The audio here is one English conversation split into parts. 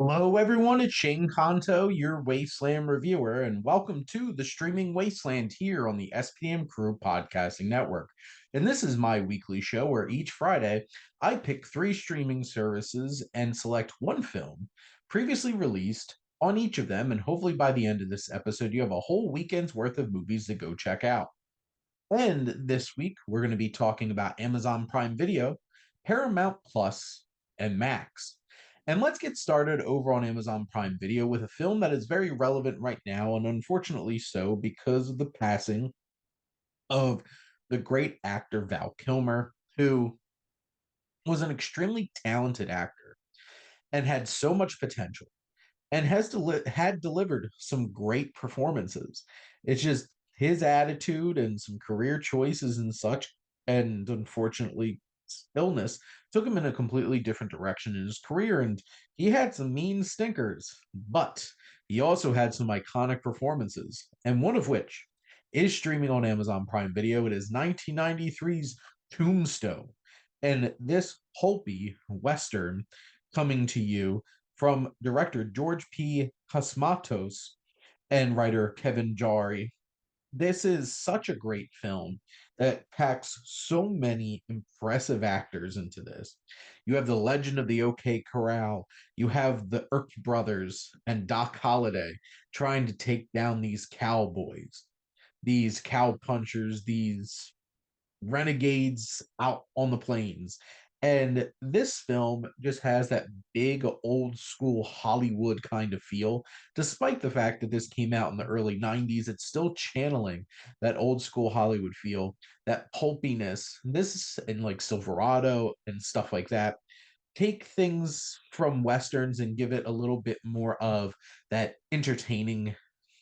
Hello, everyone. It's Shane Conto, your Wasteland reviewer, and welcome to the Streaming Wasteland here on the SPM Crew Podcasting Network. And this is my weekly show where each Friday I pick three streaming services and select one film previously released on each of them. And hopefully, by the end of this episode, you have a whole weekend's worth of movies to go check out. And this week, we're going to be talking about Amazon Prime Video, Paramount Plus, and Max. And let's get started over on Amazon Prime Video with a film that is very relevant right now, and unfortunately so because of the passing of the great actor Val Kilmer, who was an extremely talented actor and had so much potential and had delivered some great performances. It's just his attitude and some career choices and such, and unfortunately, illness took him in a completely different direction in his career. And he had some mean stinkers, but he also had some iconic performances, and one of which is streaming on Amazon Prime Video. It is 1993's Tombstone, and this pulpy western coming to you from director George P. Cosmatos and writer Kevin Jari. This is such a great film that packs so many impressive actors into this. You have the legend of the OK Corral. You have the Irk brothers and Doc Holliday trying to take down these cowboys, these cow punchers, these renegades out on the plains. And this film just has that big old school Hollywood kind of feel. Despite the fact that this came out in the early 90s, it's still channeling that old school Hollywood feel, that pulpiness. This and like Silverado and stuff like that. Take things from westerns and give it a little bit more of that entertaining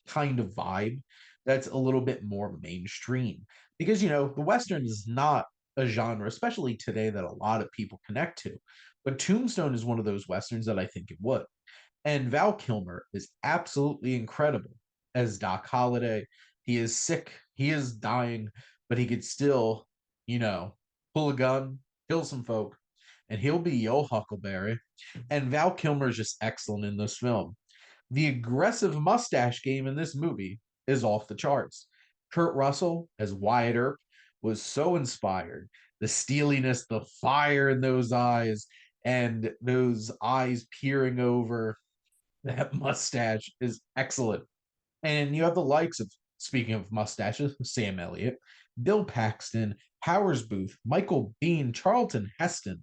kind of vibe that's a little bit more mainstream. Because, the Western is not a genre, especially today, that a lot of people connect to. But Tombstone is one of those Westerns that I think it would. And Val Kilmer is absolutely incredible as Doc Holliday. He is sick, he is dying, but he could still, you know, pull a gun, kill some folk, and he'll be Yo Huckleberry. And Val Kilmer is just excellent in this film. The aggressive mustache game in this movie is off the charts. Kurt Russell as Wyatt Earp was so inspired. The steeliness, the fire in those eyes, and those eyes peering over that mustache is excellent. And you have the likes of, speaking of mustaches, Sam Elliott, Bill Paxton, Powers Booth, Michael Bean, Charlton Heston,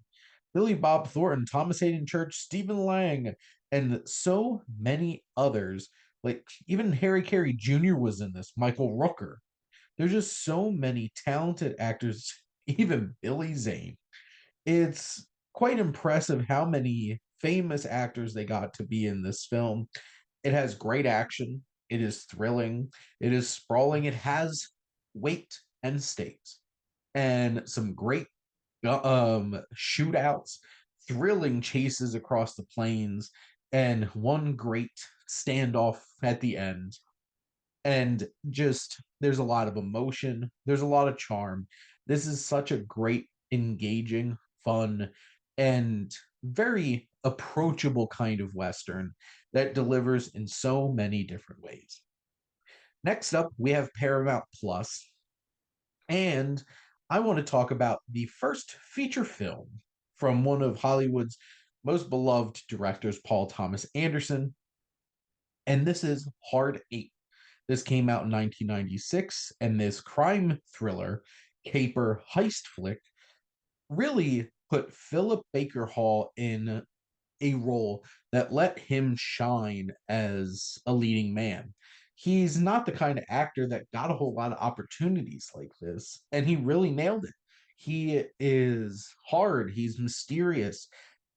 Billy Bob Thornton, Thomas Hayden Church, Stephen Lang, and so many others. Like even Harry Carey Jr. was in this, Michael Rooker. There's just so many talented actors, even Billy Zane. It's quite impressive how many famous actors they got to be in this film. It has great action, it is thrilling, it is sprawling, it has weight and stakes, and some great shootouts, thrilling chases across the plains, and one great standoff at the end. And just there's a lot of emotion, there's a lot of charm. This is such a great, engaging, fun, and very approachable kind of Western that delivers in so many different ways. Next up, we have Paramount Plus, and I want to talk about the first feature film from one of Hollywood's most beloved directors, Paul Thomas Anderson, and this is Hard Eight. This came out in 1996, and this crime thriller, caper heist flick really put Philip Baker Hall in a role that let him shine as a leading man. He's not the kind of actor that got a whole lot of opportunities like this, and he really nailed it. He is hard, he's mysterious.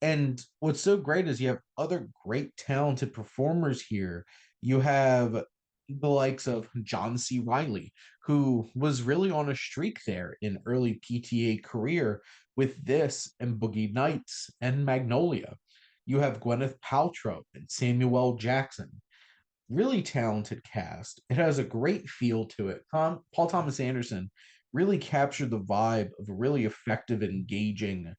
And what's so great is you have other great talented performers here. You have the likes of John C. Riley, who was really on a streak there in early PTA career with this and Boogie Nights and Magnolia. You have Gwyneth Paltrow and Samuel L. Jackson. Really talented cast. It has a great feel to it. Paul Thomas Anderson really captured the vibe of a really effective, engaging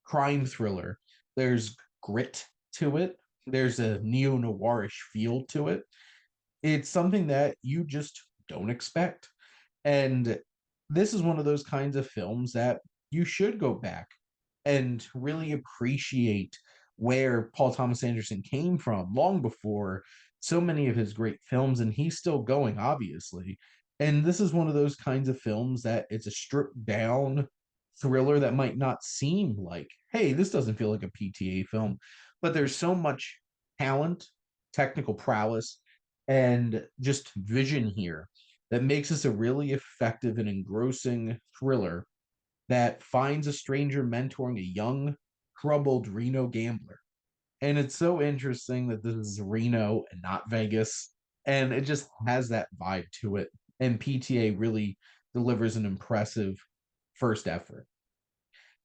crime thriller. There's grit to it. There's a neo-noirish feel to it. It's something that you just don't expect. And this is one of those kinds of films that you should go back and really appreciate where Paul Thomas Anderson came from long before so many of his great films, and he's still going, obviously. And this is one of those kinds of films that it's a stripped down thriller that might not seem like, hey, this doesn't feel like a PTA film, but there's so much talent, technical prowess, and just vision here that makes this a really effective and engrossing thriller that finds a stranger mentoring a young, troubled Reno gambler. And it's so interesting that this is Reno and not Vegas. And it just has that vibe to it. And PTA really delivers an impressive first effort.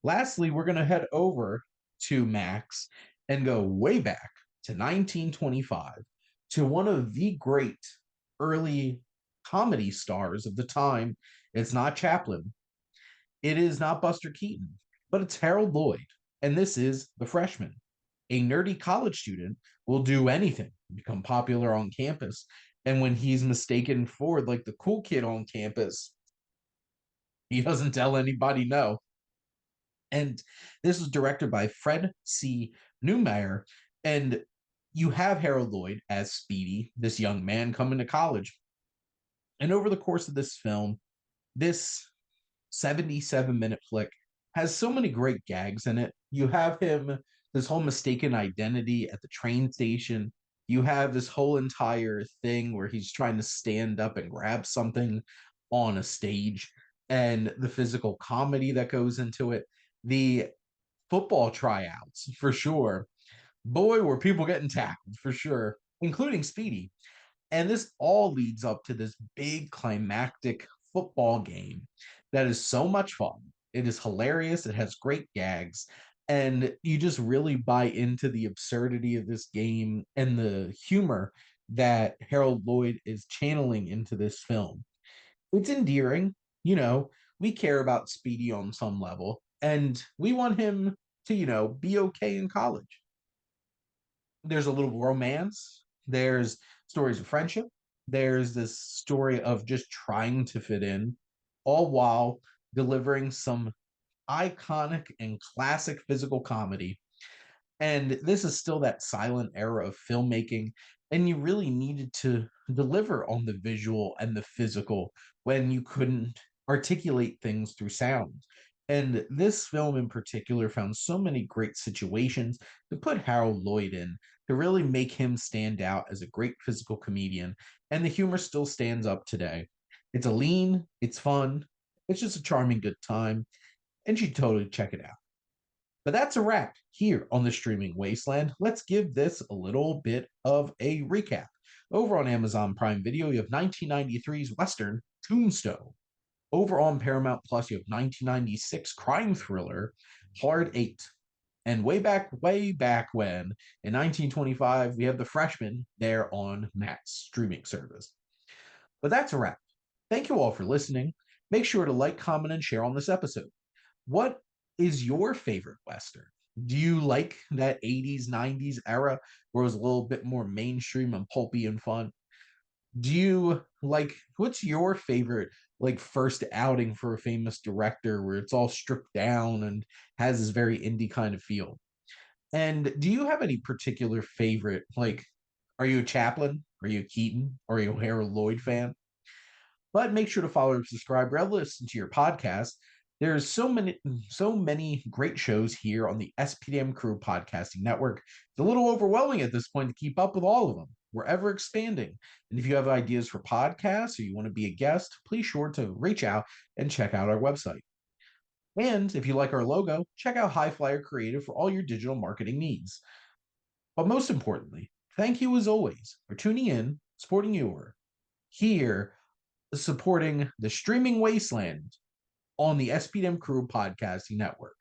Lastly, we're going to head over to Max and go way back to 1925 to one of the great early comedy stars of the time. It's not Chaplin, it is not Buster Keaton, but it's Harold Lloyd. And this is The Freshman. A nerdy college student will do anything to become popular on campus. And when he's mistaken for like the cool kid on campus, he doesn't tell anybody no. And this was directed by Fred C. Newmeyer. And you have Harold Lloyd as Speedy, this young man coming to college. And over the course of this film, this 77-minute flick has so many great gags in it. You have him, this whole mistaken identity at the train station. You have this whole entire thing where he's trying to stand up and grab something on a stage, and the physical comedy that goes into it. The football tryouts, for sure. Boy, were people getting tackled, for sure, including Speedy. And this all leads up to this big climactic football game that is so much fun. It is hilarious. It has great gags. And you just really buy into the absurdity of this game and the humor that Harold Lloyd is channeling into this film. It's endearing. We care about Speedy on some level, and we want him to, be okay in college. There's a little romance, there's stories of friendship, there's this story of just trying to fit in, all while delivering some iconic and classic physical comedy. And this is still that silent era of filmmaking, and you really needed to deliver on the visual and the physical when you couldn't articulate things through sound. And this film in particular found so many great situations to put Harold Lloyd in to really make him stand out as a great physical comedian. And the humor still stands up today. It's a lean, it's fun, it's just a charming good time, and you should totally check it out. But that's a wrap here on the Streaming Wasteland. Let's give this a little bit of a recap. Over on Amazon Prime Video, you have 1993's Western Tombstone. Over on Paramount Plus, you have 1996 crime thriller Hard Eight. And way back when, in 1925, we have The Freshman there on Matt's streaming service. But that's a wrap. Thank you all for listening. Make sure to like, comment, and share on this episode. What is your favorite Western? Do you like that 80s, 90s era where it was a little bit more mainstream and pulpy and fun? Do you like, what's your favorite like first outing for a famous director where it's all stripped down and has this very indie kind of feel? And do you have any particular favorite, like, are you a Chaplin? Are you a Keaton? Are you a Harold Lloyd fan? But make sure to follow and subscribe or listen to your podcast. There's so many great shows here on the SPDM Crew Podcasting Network. It's a little overwhelming at this point to keep up with all of them. We're ever expanding. And if you have ideas for podcasts or you want to be a guest, please sure to reach out and check out our website. And if you like our logo, check out HiFlyer Creative for all your digital marketing needs. But most importantly, thank you as always for tuning in, supporting your here, supporting the Streaming Wasteland on the SPDM Crew Podcasting Network.